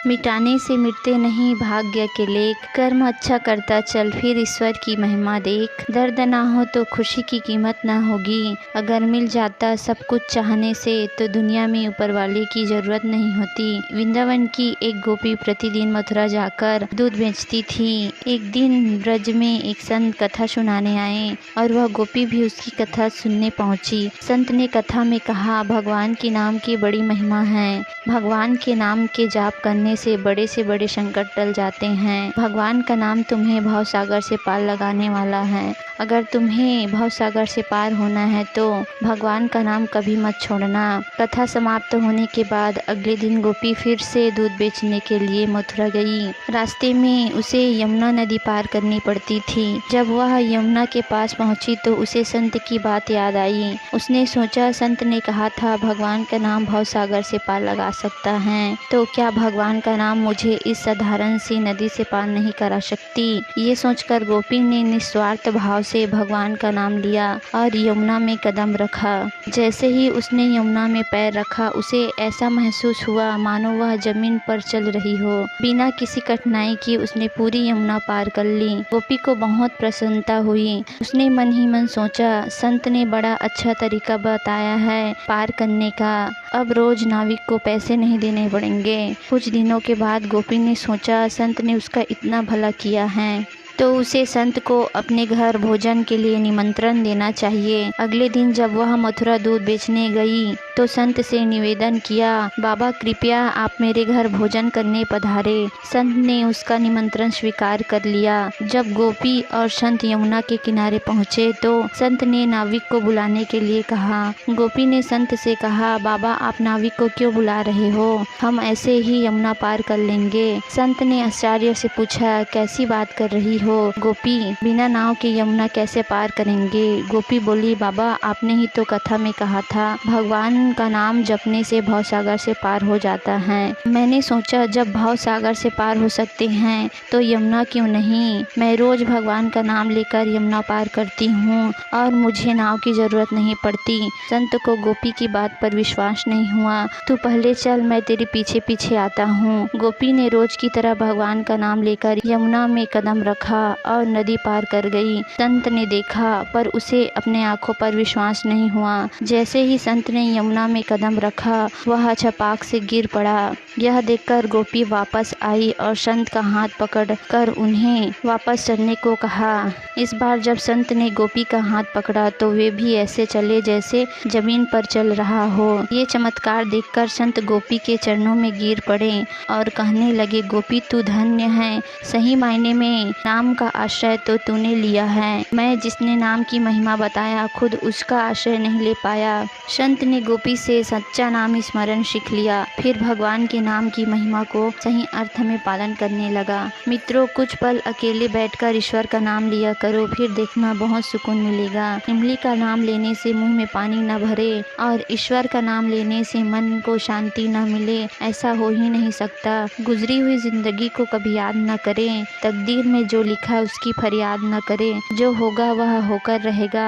मिटाने से मिटते नहीं भाग्य के लेख, कर्म अच्छा करता चल फिर ईश्वर की महिमा देख। दर्द ना हो तो खुशी की कीमत ना होगी, अगर मिल जाता सब कुछ चाहने से तो दुनिया में ऊपर वाले की जरूरत नहीं होती। वृंदावन की एक गोपी प्रतिदिन मथुरा जाकर दूध बेचती थी। एक दिन ब्रज में एक संत कथा सुनाने आए और वह गोपी भी उसकी कथा सुनने पहुंची। संत ने कथा में कहा, भगवान के नाम की बड़ी महिमा है। भगवान के नाम के जाप करने से बड़े संकट टल जाते हैं। भगवान का नाम तुम्हें भवसागर से पार लगाने वाला है। अगर तुम्हें भवसागर से पार होना है तो भगवान का नाम कभी मत छोड़ना। कथा समाप्त होने के बाद अगले दिन गोपी फिर से दूध बेचने के लिए मथुरा गई। रास्ते में उसे यमुना नदी पार करनी पड़ती थी। जब वह यमुना के पास पहुंची तो उसे संत की बात याद आई। उसने सोचा, संत ने कहा था भगवान का नाम भवसागर से पार लगा सकता है, तो क्या भगवान का नाम मुझे इस साधारण सी नदी से पार नहीं करा सकती। ये सोचकर गोपी ने निस्वार्थ भाव से भगवान का नाम लिया और यमुना में कदम रखा। जैसे ही उसने यमुना में पैर रखा उसे ऐसा महसूस हुआ मानो वह जमीन पर चल रही हो। बिना किसी कठिनाई के उसने पूरी यमुना पार कर ली। गोपी को बहुत प्रसन्नता हुई। उसने मन ही मन सोचा, संत ने बड़ा अच्छा तरीका बताया है पार करने का। अब रोज नाविक को पैसे नहीं देने पड़ेंगे। कुछ दिनों के बाद गोपी ने सोचा, संत ने उसका इतना भला किया है तो उसे संत को अपने घर भोजन के लिए निमंत्रण देना चाहिए। अगले दिन जब वह मथुरा दूध बेचने गई तो संत से निवेदन किया, बाबा कृपया आप मेरे घर भोजन करने पधारे। संत ने उसका निमंत्रण स्वीकार कर लिया। जब गोपी और संत यमुना के किनारे पहुँचे तो संत ने नाविक को बुलाने के लिए कहा। गोपी ने संत से कहा, बाबा आप नाविक को क्यों बुला रहे हो, हम ऐसे ही यमुना पार कर लेंगे। संत ने आश्चर्य से पूछा, कैसी बात कर रही हो गोपी, बिना नाव के यमुना कैसे पार करेंगे। गोपी बोली, बाबा आपने ही तो कथा में कहा था भगवान का नाम जपने से भवसागर से पार हो जाता है। मैंने सोचा जब भवसागर से पार हो सकते हैं तो यमुना क्यों नहीं। मैं रोज भगवान का नाम लेकर यमुना पार करती हूँ और मुझे नाव की जरूरत नहीं पड़ती। संत को गोपी की बात पर विश्वास नहीं हुआ। तू पहले चल, मैं तेरे पीछे पीछे आता हूँ। गोपी ने रोज की तरह भगवान का नाम लेकर यमुना में कदम रखा और नदी पार कर गई। संत ने देखा पर उसे अपने आंखों पर विश्वास नहीं हुआ। जैसे ही संत ने यमुना में कदम रखा वह छपाक से गिर पड़ा। यह देखकर गोपी वापस आई और संत का हाथ पकड़ कर उन्हें वापस चलने को कहा। इस बार जब संत ने गोपी का हाथ पकड़ा तो वे भी ऐसे चले जैसे जमीन पर चल रहा हो। ये चमत्कार देखकर संत गोपी के चरणों में गिर पड़े और कहने लगे, गोपी तू धन्य है। सही मायने में नाम का आश्रय तो तूने लिया है। मैं जिसने नाम की महिमा बताया खुद उसका आश्रय नहीं ले पाया। संत ने गोपी से सच्चा नाम स्मरण सीख लिया, फिर भगवान के नाम की महिमा को सही अर्थ में पालन करने लगा। मित्रों, कुछ पल अकेले बैठकर ईश्वर का नाम लिया करो, फिर देखना बहुत सुकून मिलेगा। इमली का नाम लेने से मुंह में पानी न भरे और ईश्वर का नाम लेने से मन को शांति न मिले, ऐसा हो ही नहीं सकता। गुजरी हुई जिंदगी को कभी याद न करें, तकदीर में जो लिखा उसकी फरियाद न करें। जो होगा वह होकर रहेगा,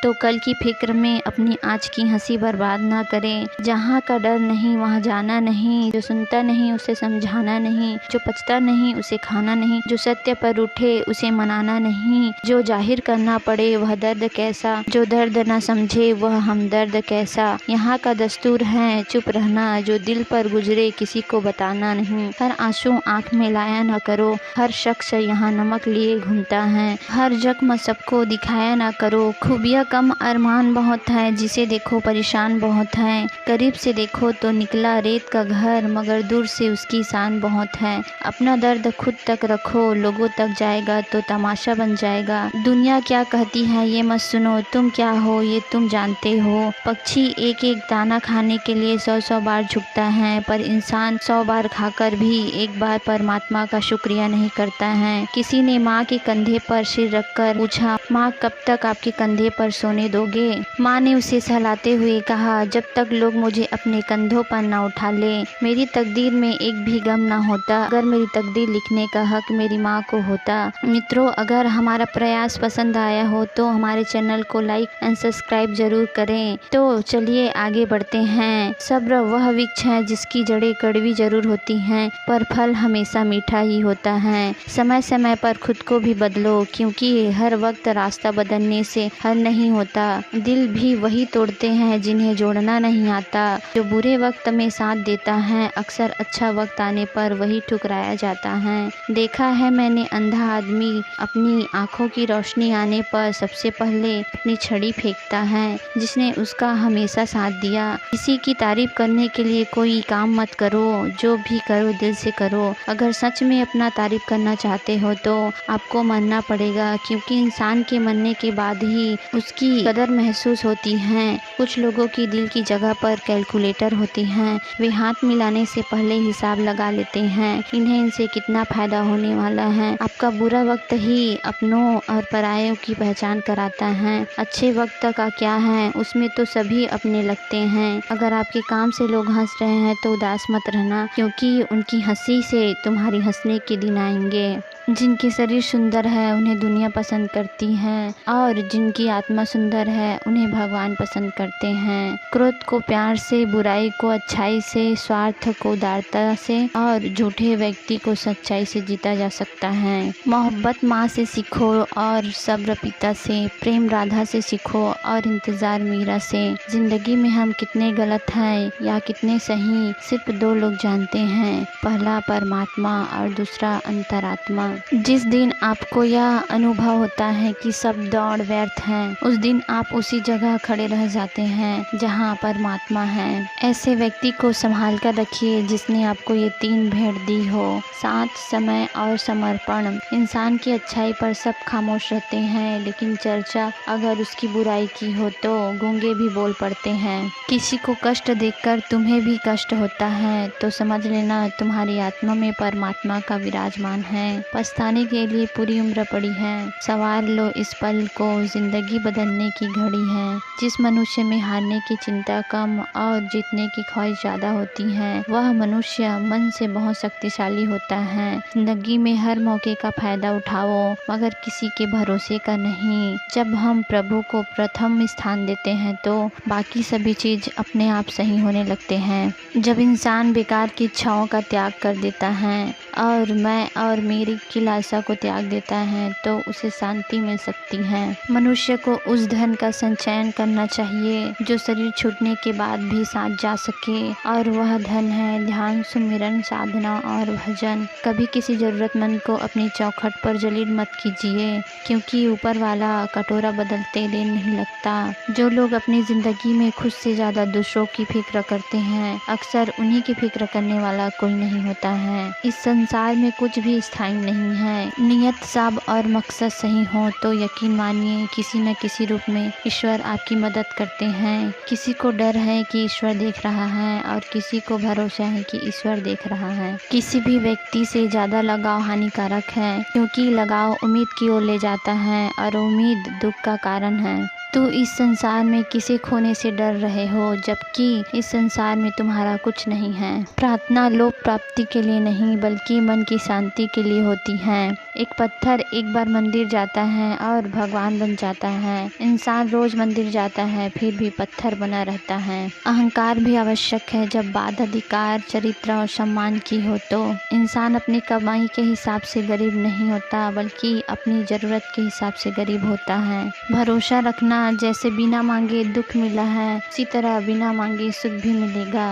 तो कल की फिक्र में अपनी आज की हंसी बर्बाद न करें। जहाँ का डर नहीं वहाँ जाना नहीं, जो सुनता नहीं उसे समझाना नहीं, जो पचता नहीं उसे खाना नहीं, जो सत्य पर उठे उसे मनाना नहीं, जो जाहिर करना पड़े वह दर्द कैसा, जो दर्द न समझे वह हमदर्द कैसा। यहाँ का दस्तूर है चुप रहना, जो दिल पर गुजरे किसी को बताना नहीं। हर आंसू आँख में लाया न करो, हर शख्स यहाँ नमक लिए घूमता है। हर जख्म सबको दिखाया ना करो, खूबियाँ कम अरमान बहुत है, जिसे देखो परेशान बहुत है। करीब से देखो तो निकला रेत का घर, मगर दूर से उसकी शान बहुत है। अपना दर्द खुद तक रखो, लोगों तक जाएगा तो तमाशा बन जाएगा। दुनिया क्या कहती है ये मत सुनो, तुम क्या हो ये तुम जानते हो। पक्षी एक एक दाना खाने के लिए 100 बार झुकता है, पर इंसान 100 बार खाकर भी एक बार परमात्मा का शुक्रिया नहीं करता है। किसी ने माँ के कंधे पर सिर रखकर पूछा, माँ कब तक आपके कंधे पर सोने दोगे? माँ ने उसे सहलाते हुए कहा, जब तक लोग मुझे अपने कंधों पर न उठा ले। मेरी तकदीर में एक भी गम न होता अगर मेरी तकदीर लिखने का हक मेरी माँ को होता। मित्रों, अगर हमारा प्रयास पसंद आया हो तो हमारे चैनल को लाइक एंड सब्सक्राइब जरूर करें। तो चलिए आगे बढ़ते हैं। सब्र वह वृक्ष है जिसकी जड़ें कड़वी जरूर होती हैं पर फल हमेशा मीठा ही होता है। समय समय पर खुद को भी बदलो, क्योंकि हर वक्त रास्ता बदलने से हल नहीं होता। दिल भी वही तोड़ते हैं जिन्हें जोड़ना नहीं आता। जो बुरे वक्त में साथ देता है अक्सर अच्छा वक्त आने पर वही ठुकराया जाता है। देखा है मैंने अंधा आदमी अपनी आंखों की रोशनी आने पर सबसे पहले अपनी छड़ी फेंकता है जिसने उसका हमेशा साथ दिया। किसी की तारीफ करने के लिए कोई काम मत करो, जो भी करो दिल से करो। अगर सच में अपना तारीफ करना चाहते हो तो आपको मरना पड़ेगा, क्योंकि इंसान के मरने के बाद ही उसकी कदर महसूस होती है। कुछ लोगों की दिल की जगह पर कैलकुलेटर होती हैं, वे हाथ मिलाने से पहले हिसाब लगा लेते हैं इन्हें इनसे कितना फायदा होने वाला है। आपका बुरा वक्त ही अपनों और परायों की पहचान कराता है। अच्छे वक्त का क्या है, उसमें तो सभी अपने लगते हैं। अगर आपके काम से लोग हंस रहे हैं तो उदास मत रहना, क्योंकि उनकी हंसी से तुम्हारी हंसने के दिन आएंगे। जिनके शरीर सुंदर है उन्हें दुनिया पसंद करती है, और जिनकी आत्मा सुंदर है उन्हें भगवान पसंद करते हैं। क्रोध को प्यार से, बुराई को अच्छाई से, स्वार्थ को उदारता से और झूठे व्यक्ति को सच्चाई से जीता जा सकता है। मोहब्बत माँ से सीखो और सब्र पिता से, प्रेम राधा से सीखो और इंतजार मीरा से। जिंदगी में हम कितने गलत हैं या कितने सही सिर्फ दो लोग जानते हैं, पहला परमात्मा और दूसरा अंतरात्मा। जिस दिन आपको यह अनुभव होता है कि सब दौड़ व्यर्थ है, उस दिन आप उसी जगह खड़े रह जाते हैं जहां परमात्मा है। ऐसे व्यक्ति को संभाल कर रखिए जिसने आपको ये 3 भेंट दी हो, साथ, समय और समर्पण। इंसान की अच्छाई पर सब खामोश रहते हैं, लेकिन चर्चा अगर उसकी बुराई की हो तो गूंगे भी बोल पड़ते हैं। किसी को कष्ट देखकर तुम्हें भी कष्ट होता है तो समझ लेना तुम्हारी आत्मा में परमात्मा का विराजमान है। पछताने के लिए पूरी उम्र पड़ी है। संवार लो इस पल को, जिंदगी बदलने की घड़ी है। जिस मनुष्य में हारने की चिंता कम और जीतने की ख्वाहिश ज्यादा होती है, वह मनुष्य मन से बहुत शक्तिशाली होता है। जिंदगी में हर मौके का फायदा उठाओ, मगर किसी के भरोसे का नहीं। जब हम प्रभु को प्रथम स्थान देते हैं तो बाकी सभी चीज अपने आप सही होने लगते हैं। जब इंसान बेकार की इच्छाओं का त्याग कर देता है और मैं और मेरी की लालसा को त्याग देता है तो उसे शांति मिल सकती है। मनुष्य को उस धन का संचयन करना चाहिए जो शरीर छूटने के बाद भी साथ जा सके, और वह धन है ध्यान, सुमिरन, साधना और भजन। कभी किसी जरूरतमंद को अपनी चौखट पर जलील मत कीजिए, क्योंकि ऊपर वाला कटोरा बदलते देर नहीं लगता। जो लोग अपनी जिंदगी में खुद से ज्यादा दूसरों की फिक्र करते हैं, अक्सर उन्हीं की फिक्र करने वाला कोई नहीं होता है। इस संसार में कुछ भी स्थायी नहीं है। नियत साफ और मकसद सही हो तो यकीन मानिए किसी न किसी रूप में ईश्वर आपकी मदद करते हैं। किसी को डर है कि ईश्वर देख रहा है और किसी को भरोसा है कि ईश्वर देख रहा है। किसी भी व्यक्ति से ज्यादा लगाव हानिकारक है, क्योंकि लगाव उम्मीद की ओर ले जाता है और उम्मीद दुख का कारण है। तू इस संसार में किसे खोने से डर रहे हो, जबकि इस संसार में तुम्हारा कुछ नहीं है। प्रार्थना लोक प्राप्ति के लिए नहीं बल्कि मन की शांति के लिए होती है। एक पत्थर एक बार मंदिर जाता है और भगवान बन जाता है। इंसान रोज मंदिर जाता है फिर भी पत्थर बना रहता है। अहंकार भी आवश्यक है जब बात अधिकार, चरित्र और सम्मान की हो तो। इंसान अपनी कमाई के हिसाब से गरीब नहीं होता बल्कि अपनी जरूरत के हिसाब से गरीब होता है। भरोसा रखना, जैसे बिना मांगे दुख मिला है उसी तरह बिना मांगे सुख भी मिलेगा।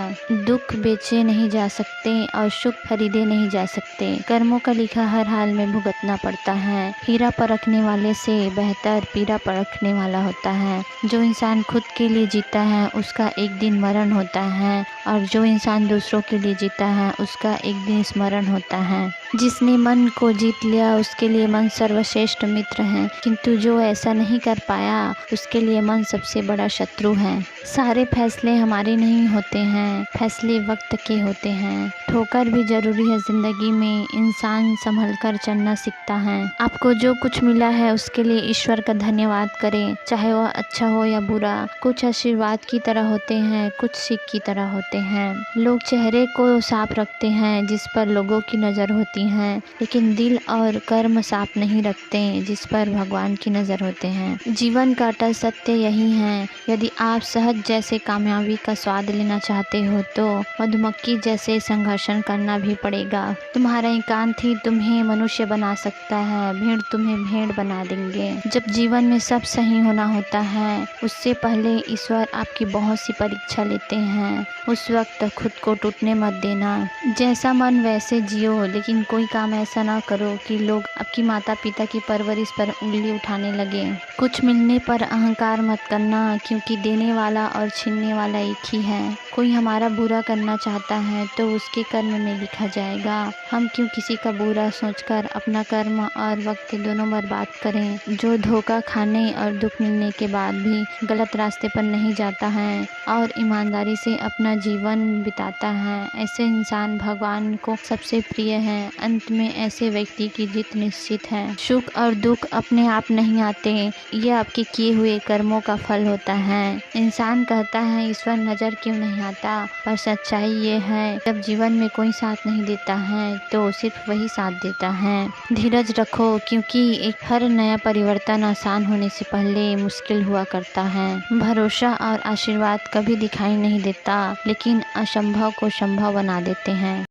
दुख बेचे नहीं जा सकते और सुख खरीदे नहीं जा सकते। कर्मों का लिखा हर हाल में भुगतना पड़ता है। हीरा परखने वाले से बेहतर पीरा परखने वाला होता है। जो इंसान खुद के लिए जीता है उसका एक दिन मरण होता है, और जो इंसान दूसरों के लिए जीता है उसका एक दिन स्मरण होता है। जिसने मन को जीत लिया उसके लिए मन सर्वश्रेष्ठ मित्र है, किंतु जो ऐसा नहीं कर पाया उसके लिए मन सबसे बड़ा शत्रु है। सारे फैसले हमारे नहीं होते हैं, फैसले वक्त के होते हैं। ठोकर भी जरूरी है जिंदगी में, इंसान संभल कर चलना सीखता है। आपको जो कुछ मिला है उसके लिए ईश्वर का धन्यवाद करें, चाहे वह अच्छा हो या बुरा। कुछ आशीर्वाद की तरह होते हैं, कुछ सीख की तरह होते हैं। लोग चेहरे को साफ रखते हैं जिस पर लोगों की नज़र होती है, लेकिन दिल और कर्म साफ नहीं रखते जिस पर भगवान की नज़र होते हैं। जीवन का अटल सत्य यही है, यदि आप सहज जैसे कामयाबी का स्वाद लेना चाहते हो तो मधुमक्खी जैसे संघर्षण करना भी पड़ेगा। तुम्हारा एकांत ही तुम्हें मनुष्य बना सकता है, भीड़ तुम्हें भेड़ बना देंगे। जब जीवन में सब सही होना होता है, उससे पहले ईश्वर आपकी बहुत सी परीक्षा लेते हैं। उस वक्त खुद को टूटने मत देना। जैसा मन वैसे जियो, लेकिन कोई काम ऐसा ना करो कि लोग आपकी माता पिता की परवरिश पर उंगली उठाने लगे। कुछ मिलने पर अहंकार मत करना, क्योंकि देने वाला और छीनने वाला एक ही है। कोई हमारा बुरा करना चाहता है तो उसके कर्म में लिखा जाएगा। हम क्यों किसी का बुरा सोचकर अपना कर्म और वक्त दोनों बर्बाद करें। जो धोखा खाने और दुख मिलने के बाद भी गलत रास्ते पर नहीं जाता है और ईमानदारी से अपना जीवन बिताता है, ऐसे इंसान भगवान को सबसे प्रिय है। अंत में ऐसे व्यक्ति की जीत निश्चित है। सुख और दुख अपने आप नहीं आते, ये आपके किए हुए कर्मों का फल होता है। इंसान कहता है ईश्वर नजर क्यों नहीं आता, पर सच्चाई ये है, जब जीवन में कोई साथ नहीं देता है तो सिर्फ वही साथ देता है। धीरज रखो, क्योंकि हर नया परिवर्तन आसान होने से पहले मुश्किल हुआ करता है। भरोसा और आशीर्वाद कभी दिखाई नहीं देता, लेकिन असंभव को संभव बना देते हैं।